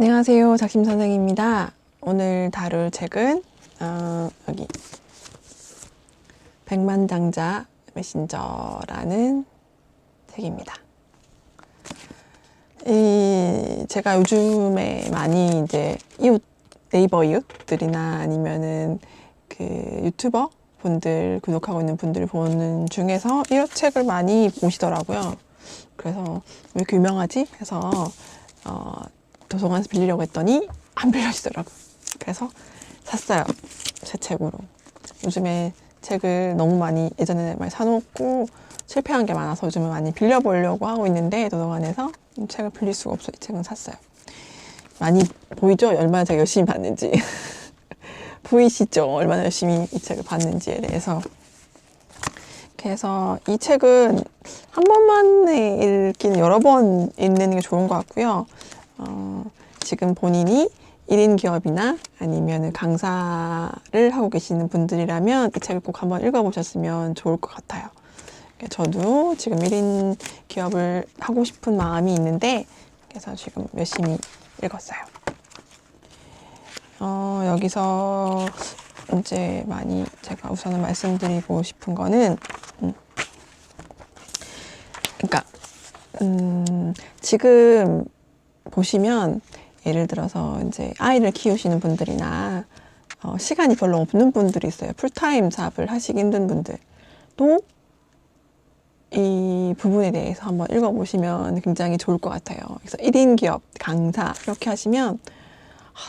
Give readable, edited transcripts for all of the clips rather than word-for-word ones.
안녕하세요. 작심선생입니다. 오늘 다룰 책은 여기 백만장자 메신저라는 책입니다. 제가 요즘에 많이 이제 네이버 이웃들이나 아니면은 그 유튜버 분들 구독하고 있는 분들 보는 중에서 이 책을 많이 보시더라고요. 그래서 왜 이렇게 유명하지? 해서 도서관에서 빌리려고 했더니 안 빌려지더라고요. 그래서 샀어요. 새 책으로. 요즘에 책을 너무 많이 예전에 많이 사놓고 실패한 게 많아서 요즘에 많이 빌려보려고 하고 있는데 도서관에서 책을 빌릴 수가 없어요. 이 책은 샀어요. 많이 보이죠? 얼마나 제가 열심히 봤는지. 보이시죠? 얼마나 열심히 이 책을 봤는지에 대해서. 그래서 이 책은 한 번만에 읽기는 여러 번 읽는 게 좋은 것 같고요. 지금 본인이 1인 기업이나 아니면 강사를 하고 계시는 분들이라면 이 책을 꼭 한번 읽어보셨으면 좋을 것 같아요. 저도 지금 1인 기업을 하고 싶은 마음이 있는데 그래서 지금 열심히 읽었어요. 여기서 이제 많이 제가 우선은 말씀드리고 싶은 거는 그러니까 지금 보시면 예를 들어서 이제 아이를 키우시는 분들이나 시간이 별로 없는 분들이 있어요. 풀타임 잡을 하시기 힘든 분들도 이 부분에 대해서 한번 읽어보시면 굉장히 좋을 것 같아요. 그래서 1인 기업, 강사 이렇게 하시면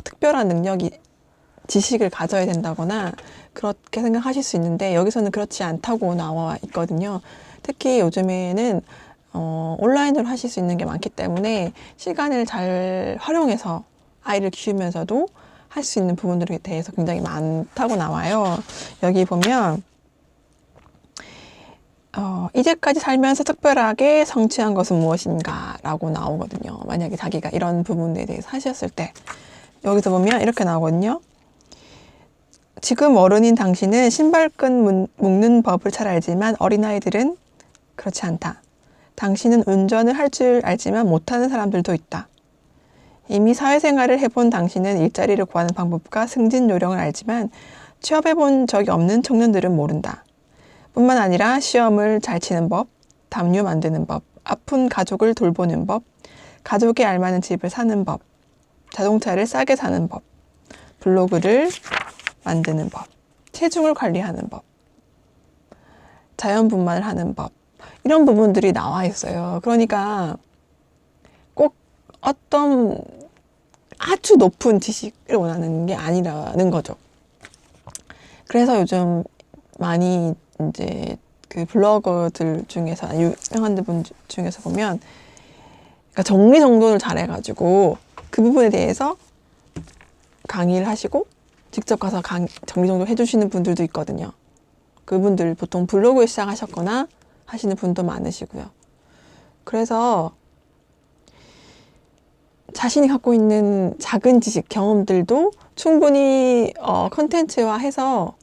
특별한 능력이 지식을 가져야 된다거나 그렇게 생각하실 수 있는데 여기서는 그렇지 않다고 나와 있거든요. 특히 요즘에는 온라인으로 하실 수 있는 게 많기 때문에 시간을 잘 활용해서 아이를 키우면서도 할 수 있는 부분들에 대해서 굉장히 많다고 나와요. 여기 보면 이제까지 살면서 특별하게 성취한 것은 무엇인가 라고 나오거든요. 만약에 자기가 이런 부분에 대해서 하셨을 때 여기서 보면 이렇게 나오거든요. 지금 어른인 당신은 신발끈 묶는 법을 잘 알지만 어린아이들은 그렇지 않다. 당신은 운전을 할 줄 알지만 못하는 사람들도 있다. 이미 사회생활을 해본 당신은 일자리를 구하는 방법과 승진 요령을 알지만 취업해본 적이 없는 청년들은 모른다. 뿐만 아니라 시험을 잘 치는 법, 담요 만드는 법, 아픈 가족을 돌보는 법, 가족이 알맞은 집을 사는 법, 자동차를 싸게 사는 법, 블로그를 만드는 법, 체중을 관리하는 법, 자연분만을 하는 법, 이런 부분들이 나와 있어요. 그러니까 꼭 어떤 아주 높은 지식을 원하는 게 아니라는 거죠. 그래서 요즘 많이 이제 그 블로거들 중에서 유명한 분 중에서 보면 그러니까 정리정돈을 잘해가지고 그 부분에 대해서 강의를 하시고 직접 가서 정리정돈 해주시는 분들도 있거든요. 그분들 보통 블로그에 시작하셨거나 하시는 분도 많으시고요. 그래서 자신이 갖고 있는 작은 지식, 경험들도 충분히 컨텐츠화해서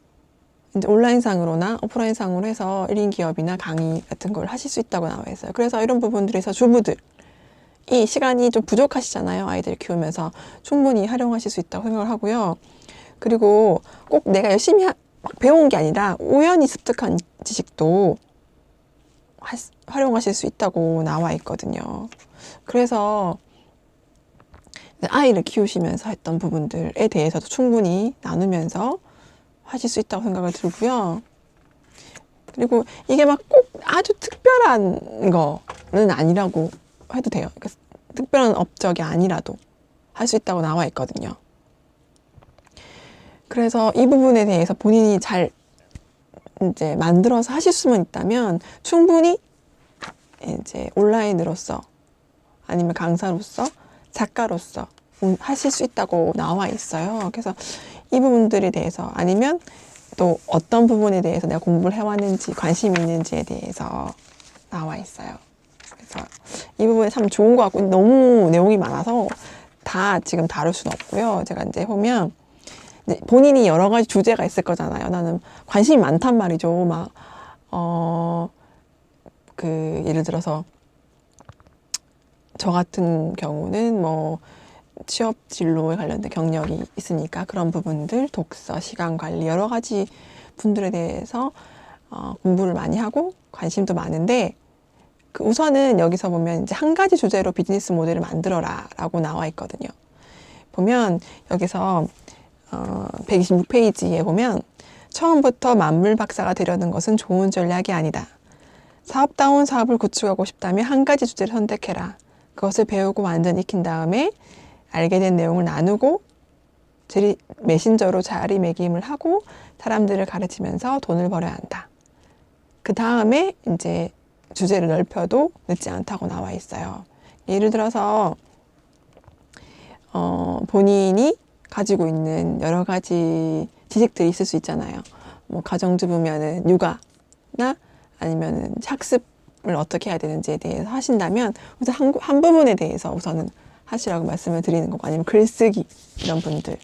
이제 온라인상으로나 오프라인상으로 해서 1인 기업이나 강의 같은 걸 하실 수 있다고 나와 있어요. 그래서 이런 부분들에서 주부들이 시간이 좀 부족하시잖아요. 아이들 키우면서 충분히 활용하실 수 있다고 생각을 하고요. 그리고 꼭 내가 열심히 막 배운 게 아니라 우연히 습득한 지식도 활용하실 수 있다고 나와 있거든요. 그래서 아이를 키우시면서 했던 부분들에 대해서도 충분히 나누면서 하실 수 있다고 생각을 들고요. 그리고 이게 막 꼭 아주 특별한 거는 아니라고 해도 돼요. 그러니까 특별한 업적이 아니라도 할 수 있다고 나와 있거든요. 그래서 이 부분에 대해서 본인이 잘 이제 만들어서 하실 수만 있다면 충분히 이제 온라인으로서 아니면 강사로서 작가로서 하실 수 있다고 나와 있어요. 그래서 이 부분들에 대해서 아니면 또 어떤 부분에 대해서 내가 공부를 해왔는지 관심이 있는지에 대해서 나와 있어요. 그래서 이 부분이 참 좋은 것 같고 너무 내용이 많아서 다 지금 다룰 수는 없고요. 제가 이제 보면 이제 본인이 여러 가지 주제가 있을 거잖아요. 나는 관심이 많단 말이죠. 막 예를 들어서 저 같은 경우는 뭐 취업 진로에 관련된 경력이 있으니까 그런 부분들, 독서, 시간 관리, 여러 가지 분들에 대해서 공부를 많이 하고 관심도 많은데, 우선은 여기서 보면 이제 한 가지 주제로 비즈니스 모델을 만들어라 라고 나와 있거든요. 보면 여기서 126페이지에 보면 처음부터 만물 박사가 되려는 것은 좋은 전략이 아니다. 사업다운 사업을 구축하고 싶다면 한 가지 주제를 선택해라. 그것을 배우고 완전 익힌 다음에 알게 된 내용을 나누고 메신저로 자리매김을 하고 사람들을 가르치면서 돈을 벌어야 한다. 그 다음에 이제 주제를 넓혀도 늦지 않다고 나와 있어요. 예를 들어서 본인이 가지고 있는 여러 가지 지식들이 있을 수 있잖아요. 뭐 가정주부면은 육아나 아니면은 학습을 어떻게 해야 되는지에 대해서 하신다면 우선 한 부분에 대해서 우선은 하시라고 말씀을 드리는 거고, 아니면 글쓰기 이런 분들,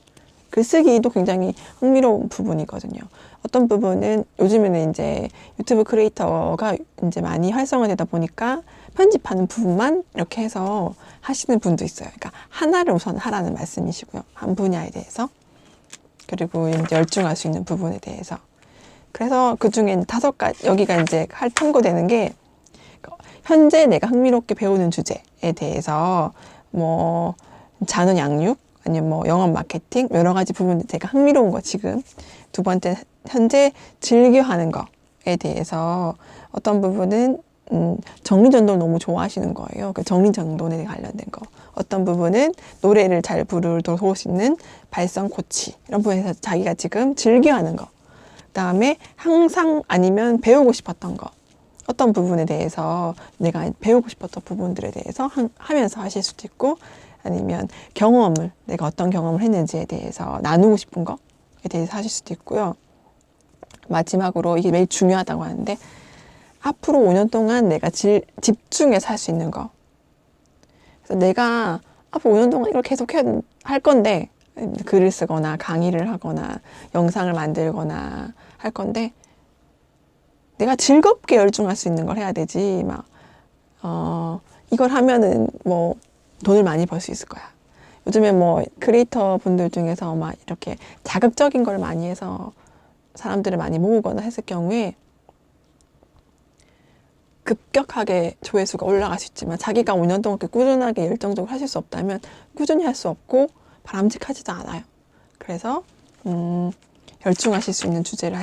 글쓰기도 굉장히 흥미로운 부분이거든요. 어떤 부분은 요즘에는 이제 유튜브 크리에이터가 이제 많이 활성화되다 보니까 편집하는 부분만 이렇게 해서 하시는 분도 있어요. 그러니까 하나를 우선 하라는 말씀이시고요. 한 분야에 대해서. 그리고 이제 열중할 수 있는 부분에 대해서. 그래서 그 중에 5가지, 여기가 이제 통고되는 게, 현재 내가 흥미롭게 배우는 주제에 대해서, 뭐, 자녀 양육, 아니면 뭐, 영업 마케팅, 여러 가지 부분들 제가 흥미로운 거 지금. 2번째, 현재 즐겨 하는 거에 대해서 어떤 부분은, 정리전도를 너무 좋아하시는 거예요. 그 정리전도에 관련된 거. 어떤 부분은 노래를 잘 부를 수 있는 발성 코치. 이런 부분에서 자기가 지금 즐겨 하는 거. 그다음에 항상 아니면 배우고 싶었던 거, 어떤 부분에 대해서 내가 배우고 싶었던 부분들에 대해서 하면서 하실 수도 있고, 아니면 내가 어떤 경험을 했는지에 대해서 나누고 싶은 거에 대해서 하실 수도 있고요. 마지막으로 이게 매일 중요하다고 하는데, 앞으로 5년 동안 내가 집중해서 할 수 있는 거. 그래서 내가 앞으로 5년 동안 이걸 계속 할 건데, 글을 쓰거나 강의를 하거나 영상을 만들거나 할 건데, 내가 즐겁게 열중할 수 있는 걸 해야 되지, 이걸 하면은 뭐 돈을 많이 벌 수 있을 거야. 요즘에 뭐 크리에이터 분들 중에서 막 이렇게 자극적인 걸 많이 해서 사람들을 많이 모으거나 했을 경우에 급격하게 조회수가 올라갈 수 있지만, 자기가 5년 동안 꾸준하게 열정적으로 하실 수 없다면 꾸준히 할 수 없고 바람직하지도 않아요. 그래서 열중하실 수 있는 주제를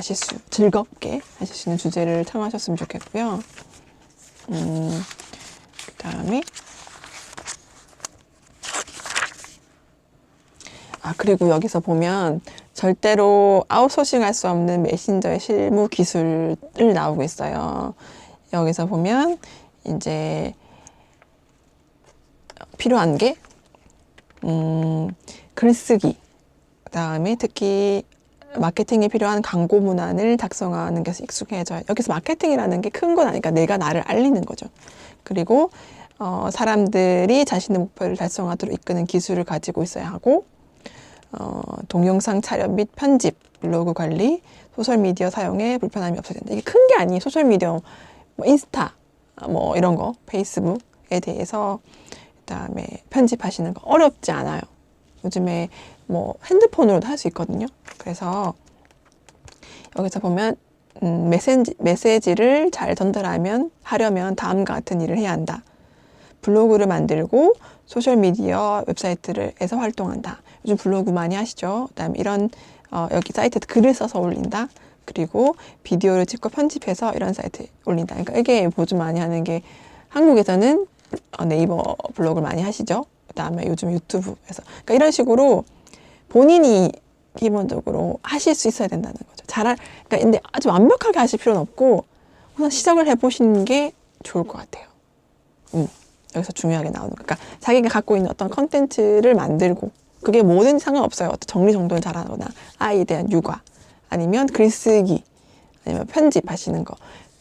즐겁게 하실 수 있는 주제를 청하셨으면 좋겠고요. 그 다음에 그리고 여기서 보면 절대로 아웃소싱할 수 없는 메신저의 실무 기술을 나오고 있어요. 여기서 보면 이제 필요한 게 글쓰기, 그 다음에 특히 마케팅에 필요한 광고 문안을 작성하는 것에 익숙해져요. 여기서 마케팅이라는 게 큰 건 아니니까 내가 나를 알리는 거죠. 그리고 사람들이 자신의 목표를 달성하도록 이끄는 기술을 가지고 있어야 하고, 동영상 촬영 및 편집, 블로그 관리, 소셜미디어 사용에 불편함이 없어야 된다. 이게 큰 게 아니에요. 소셜미디어, 뭐 인스타, 뭐 이런 거, 페이스북에 대해서, 그다음에 편집하시는 거 어렵지 않아요. 요즘에 뭐 핸드폰으로도 할 수 있거든요. 그래서 여기서 보면 메시지를 잘 전달하려면 다음과 같은 일을 해야 한다. 블로그를 만들고 소셜미디어 웹사이트에서 활동한다. 요즘 블로그 많이 하시죠. 그다음에 이런 여기 사이트에 글을 써서 올린다. 그리고 비디오를 찍고 편집해서 이런 사이트에 올린다. 그러니까 이게 요즘 많이 하는 게, 한국에서는 네이버 블로그를 많이 하시죠. 그다음에 요즘 유튜브에서. 그러니까 이런 식으로 본인이 기본적으로 하실 수 있어야 된다는 거죠. 그러니까 근데 아주 완벽하게 하실 필요는 없고, 우선 시작을 해보시는 게 좋을 것 같아요. 여기서 중요하게 나오는 거. 그러니까 자기가 갖고 있는 어떤 컨텐츠를 만들고, 그게 뭐든지 상관없어요. 어떤 정리정돈을 잘하거나, 아이에 대한 육아, 아니면 글쓰기, 아니면 편집하시는 거.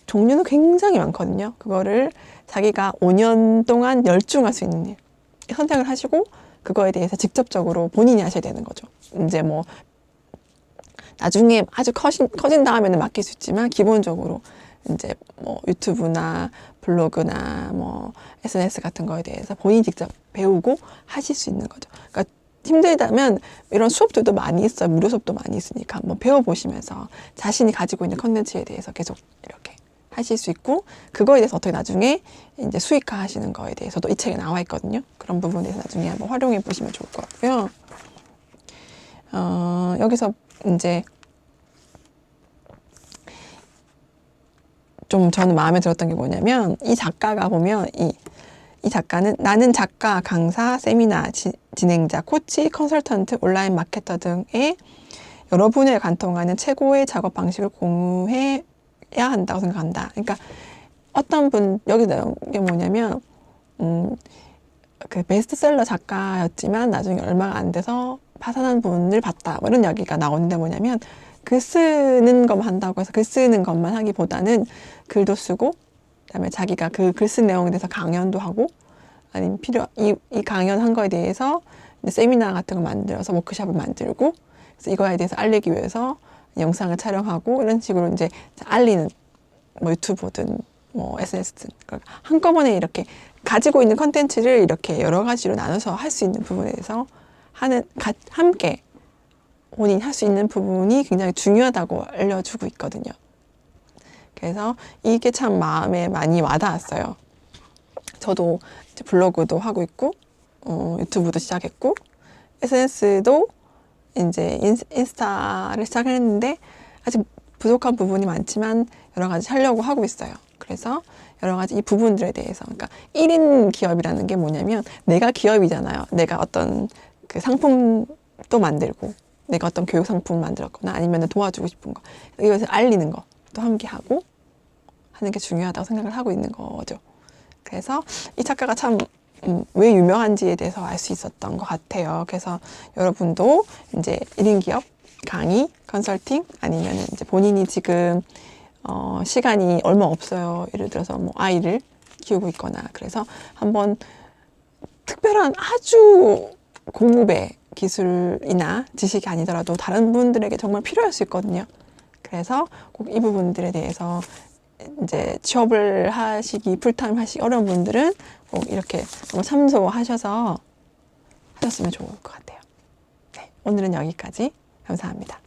종류는 굉장히 많거든요. 그거를 자기가 5년 동안 열중할 수 있는 일 선택을 하시고, 그거에 대해서 직접적으로 본인이 하셔야 되는 거죠. 이제 뭐 나중에 아주 커진 다음에는 맡길 수 있지만, 기본적으로 이제 뭐 유튜브나 블로그나 뭐 SNS 같은 거에 대해서 본인이 직접 배우고 하실 수 있는 거죠. 그러니까 힘들다면 이런 수업들도 많이 있어요. 무료 수업도 많이 있으니까 한번 배워보시면서 자신이 가지고 있는 컨텐츠에 대해서 계속 이렇게 하실 수 있고, 그거에 대해서 어떻게 나중에 이제 수익화 하시는 거에 대해서도 이 책에 나와 있거든요. 그런 부분에 대해서 나중에 한번 활용해 보시면 좋을 것 같고요. 여기서 이제 좀 저는 마음에 들었던 게 뭐냐면, 이 작가가 보면 이 작가는 나는 작가, 강사, 세미나, 진행자, 코치, 컨설턴트, 온라인 마케터 등의 여러 분야에 관통하는 최고의 작업 방식을 공유해야 한다고 생각한다. 그러니까 어떤 분, 여기 나온 게 뭐냐면 그 베스트셀러 작가였지만 나중에 얼마가 안 돼서 파산한 분을 봤다. 뭐 이런 이야기가 나오는데 뭐냐면, 글 쓰는 것만 한다고 해서 글 쓰는 것만 하기보다는 글도 쓰고, 그다음에 자기가 그 글 쓴 내용에 대해서 강연도 하고, 아니면 이 강연 한 거에 대해서 세미나 같은 걸 만들어서 워크숍을 만들고, 그래서 이거에 대해서 알리기 위해서 영상을 촬영하고, 이런 식으로 이제 알리는, 뭐 유튜브든 뭐 SNS든 한꺼번에 이렇게 가지고 있는 컨텐츠를 이렇게 여러 가지로 나눠서 할 수 있는 부분에 대해서 함께 본인이 할 수 있는 부분이 굉장히 중요하다고 알려주고 있거든요. 그래서 이게 참 마음에 많이 와닿았어요. 저도 이제 블로그도 하고 있고, 유튜브도 시작했고, SNS도 이제 인스타를 시작했는데 아직 부족한 부분이 많지만 여러 가지 하려고 하고 있어요. 그래서 여러 가지 이 부분들에 대해서, 그러니까 1인 기업이라는 게 뭐냐면, 내가 기업이잖아요. 내가 어떤 그 상품도 만들고, 내가 어떤 교육 상품을 만들었거나 아니면 도와주고 싶은 거, 이것을 알리는 것도 함께 하고 하는 게 중요하다고 생각을 하고 있는 거죠. 그래서 이 작가가 참 왜 유명한지에 대해서 알 수 있었던 것 같아요. 그래서 여러분도 이제 1인 기업, 강의, 컨설팅, 아니면 이제 본인이 지금 시간이 얼마 없어요. 예를 들어서 뭐 아이를 키우고 있거나, 그래서 한번 특별한 아주 고급의 기술이나 지식이 아니더라도 다른 분들에게 정말 필요할 수 있거든요. 그래서 꼭 이 부분들에 대해서 이제 취업을 하시기, 풀타임 하시기 어려운 분들은 꼭 이렇게 한번 참조하셔서 하셨으면 좋을 것 같아요. 네, 오늘은 여기까지. 감사합니다.